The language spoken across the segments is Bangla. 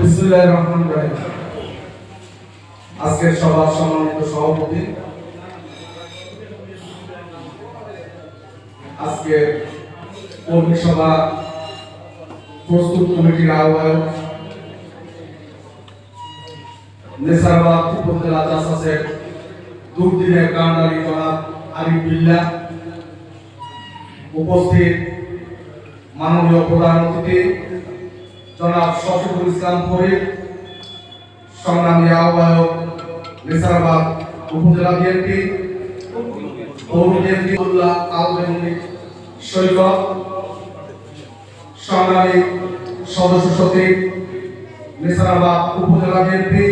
বিসমিল্লাহির রহমানির রহিম। আজকের সভার সম্মানিত সভাপতি, আজকের কর্মী সভা প্রস্তুত কমিটির আহ্বায়ক, নেসারাবাদ উপজেলা জাসাসের দুর্দিনের কান্ডারি জনাব আরিফ বিল্লাহ, উপস্থিত মাননীয় প্রধান অতিথি জনাব শফিকুল ইসলাম ফরিদ, সংগ্রামী আহ্বায়ক নেসারাবাদ উপজেলা বিএনপি, পৌর বিএনপি সৈকত, সংগ্রামী সদস্য সচিব নেসারাবাদ উপজেলা বিএনপি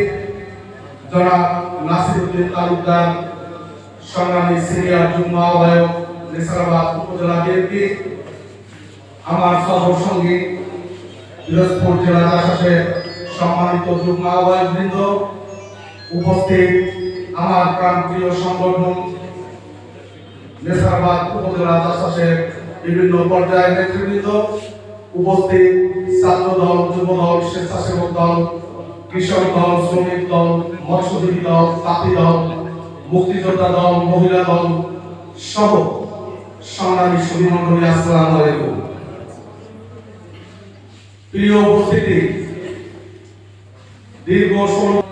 জনাব নাসিরউদ্দিন তালুকদার, সংগ্রামী সিনিয়র যুগ্ম আহ্বায়ক নেসারাবাদ উপজেলা বিএনপি, আমার সহসঙ্গী পিরোজপুর জেলা জাসাসের সম্মানিত যুগ্ম আহ্বায়ক বৃন্দ, উপস্থিত আমার প্রাণপ্রিয় সংগঠন নেসারাবাদ উপজেলা জাসাসের বিভিন্ন পর্যায়ের নেতৃবৃন্দ, উপস্থিত ছাত্র দল, যুব দল, স্বেচ্ছাসেবক দল, কৃষক দল, শ্রমিক দল, মৎস্যজীবী দল, তাঁতি দল, মুক্তিযোদ্ধা দল, মহিলা দল সহ সংগ্রামী সুধীমণ্ডলী, আসসালামু আলাইকুম। প্রিয় উপস্থিতি, দীর্ঘ 16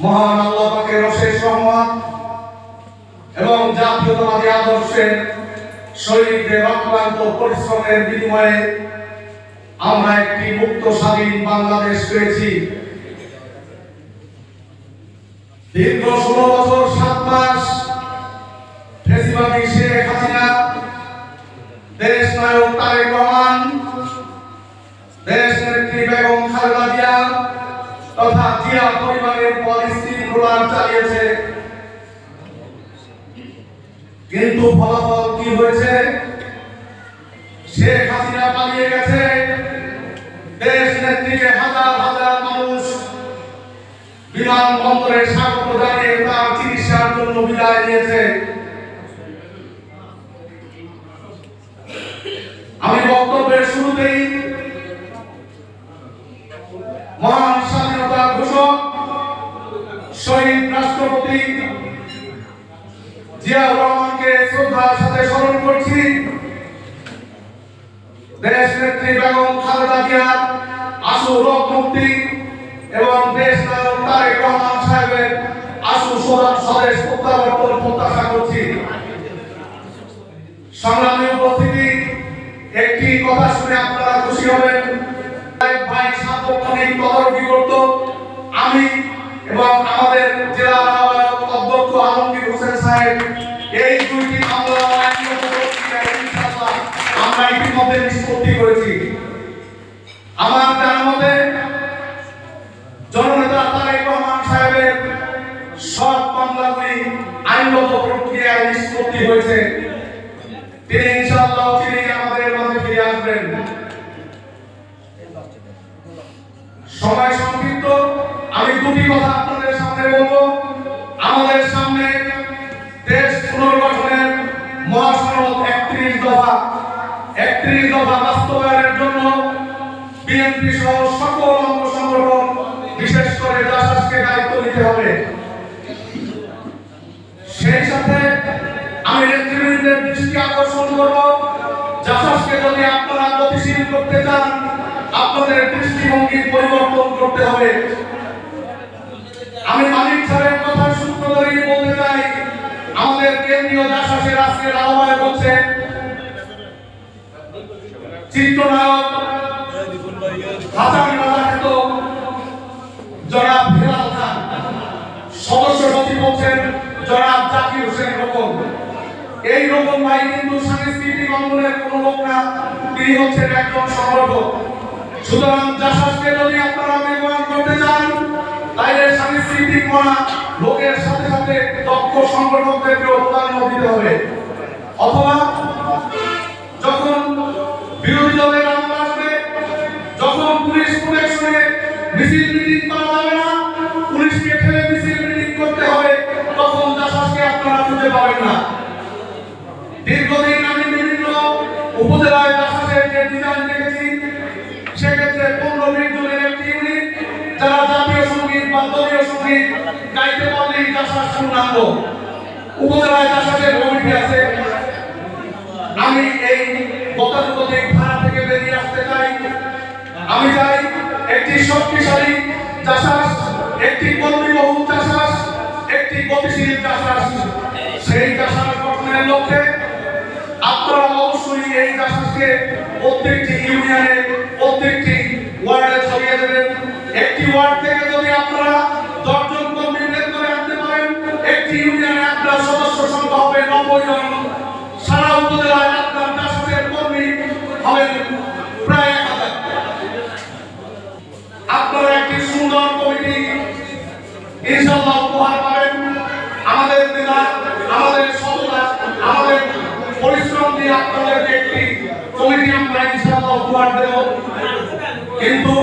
মহান আল্লাহ পাকের অশেষ রহমত এবং জাতীয়তাবাদী আদর্শের শহীদদের অক্লান্ত পরিশ্রমের বিনিময়ে আমরা একটি মুক্ত স্বাধীন বাংলাদেশ পেয়েছি। দীর্ঘ 16 বছর 7 মাস ফ্যাসিবাদী শেখ হাসিনা, দেশ নায়ক তারেক রহমান, দেশ নেত্রী বেগম খালেদা জিয়া তথা জিয়া পরিবারের পরিশৃঙ্খলা চালিয়েছে। কিন্তু ফলাফল কি হয়েছে? শেখ হাসিনা পালিয়ে গেছে, দেশ নেত্রীকে হাজার হাজার মানুষ বিমানবন্দরে স্বাগত জানিয়ে তার চিকিৎসার জন্য বিদায় নিয়েছে। আমি বক্তব্যের শুরুতেই মহান স্বাধীনতা ঘোষক শহীদ রাষ্ট্রপতি জিয়াউর রহমানকে শ্রদ্ধার সাথে স্মরণ করছি। দেশ নেত্রী বেগম খালেদা জিয়ার আশু রোগ মুক্তি এবং দেশ নায়ক তারেক রহমান সাহেবের আশু স্বদেশ প্রত্যাবর্তন প্রত্যাশা করছি। সংগ্রামী উপস্থিতি, একটি কথা শুনে আপনারা খুশি হবেন। ভাই সার্বক্ষণিক তদারকি করত আমি এবং আমাদের জেলা আহ্বায়ক অধ্যক্ষ আলমগীর হোসেন সাহেব, এই দুইটি মামলা আমরা ইতিমধ্যে নিষ্পত্তি করেছি। আমার জানা মতে জননেতা তারেক রহমান সাহেবের সব মামলাগুলি আইনগত প্রক্রিয়ায় নিষ্পত্তি হয়েছে। তিনি ইনশাআল্লাহ চিঠিই আমাদের মাঝে ফিরে আসবেন। সময় সংক্ষিপ্ত, আমি দুটি কথা আপনাদের সামনে বলবো। আমাদের সামনে দেশ পুনর্গঠনের মহাসনদ 31 দফা বাস্তবায়নের জন্য বিএনপি সহ সকল অঙ্গ সংগঠন, বিশেষ করে জাসাসকে দায়িত্ব নিতে হবে। সেই সাথে আমি নেতৃবৃন্দের দৃষ্টি আকর্ষণ করব, জাসাসকে যদি আপনারা গতিশীল করতে চান, আপনাদের দৃষ্টিভঙ্গি পরিবর্তন করতে হবে। আমি মালিক সাহেবের কথা সূত্র ধরে বলতে চাই, আমাদের কেন্দ্রীয় জাসাসের আজকের আহ্বায়ক হচ্ছে চিত্রনায়ক হাসান রাজাখ্যাত জনাব হেলাল খান, সদস্য সচিব হচ্ছেন জনাব জাকির হোসেন রকম। এই রকম ভাই কিন্তু সাংস্কৃতিক অঙ্গনের কোন লোক না, তিনি হচ্ছেন একজন সংগঠক। সুতরাং জাসাসকে যদি আপনারা ব্যবহার করতে চান, তাইলে সাংস্কৃতিক মনা লোকের সাথে সাথে দক্ষ সংগঠকদেরকেও প্রাধান্য দিতে হবে। অথবা যখন বিরোধী দলের আমল আসবে, যখন পুলিশ প্রোটেকশনে মিছিল মিটিং করা যাবে না, পুলিশকে ঠেলে মিছিল মিটিং করতে হবে, তখন জাসাসকে আপনারা খুঁজে পাবেন না। দীর্ঘদিন আমি বিভিন্ন উপজেলায় জাসাসের যে ডিজাইন দেখেছি, সেক্ষেত্রে 15-20 জনের একটি ইউনিট যারা জাতীয় সঙ্গীত বা দলীয় সঙ্গীত গাইতে পারলেই জাসাস পূর্ণাঙ্গ। উপজেলায় জাসাসের কমিটি আছে। আমি এই গতানুগতিক ধারা থেকে বেরিয়ে আসতে চাই। আমি চাই একটি শক্তিশালী জাসাস, একটি কর্মীবহুল জাসাস, একটি গতিশীল জাসাস। সেই জাসাস গঠনের লক্ষ্যে আপনারা অবশ্যই এই জাসাসকে প্রত্যেকটি ইউনিয়নে, প্রত্যেকটি ওয়ার্ডে ছড়িয়ে দেবেন। একটি ওয়ার্ড থেকে যদি আপনারা 10 জন কর্মী বের করে আনতে পারেন, একটি ইউনিয়নে আপনার সদস্য সংখ্যা হবে 90 জন। সারা উপজেলায় আপনার জাসাসের কর্মী হবেন প্রায় 1000। আপনারা একটি সুন্দর কমিটি ইনশাআল্লাহ উপহার পাবেন। আমাদের নেতা, আমাদের সততা, আমাদের পরিশ্রম দিয়ে আপনাদেরকে একটি কমিটি আমরা ইনশাআল্লাহ উপহার দেব। কিন্তু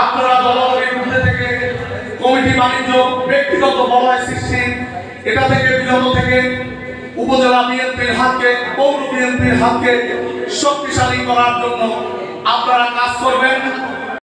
আপনারা দলাদলির মধ্যে থেকে কমিটি বাণিজ্য, ব্যক্তিগত বলয় সৃষ্টি, এটা থেকে বিরত থেকে উপজেলা বিএনপির হাতকে, পৌর বিএনপির হাতকে শক্তিশালী করার জন্য আপনারা কাজ করবেন।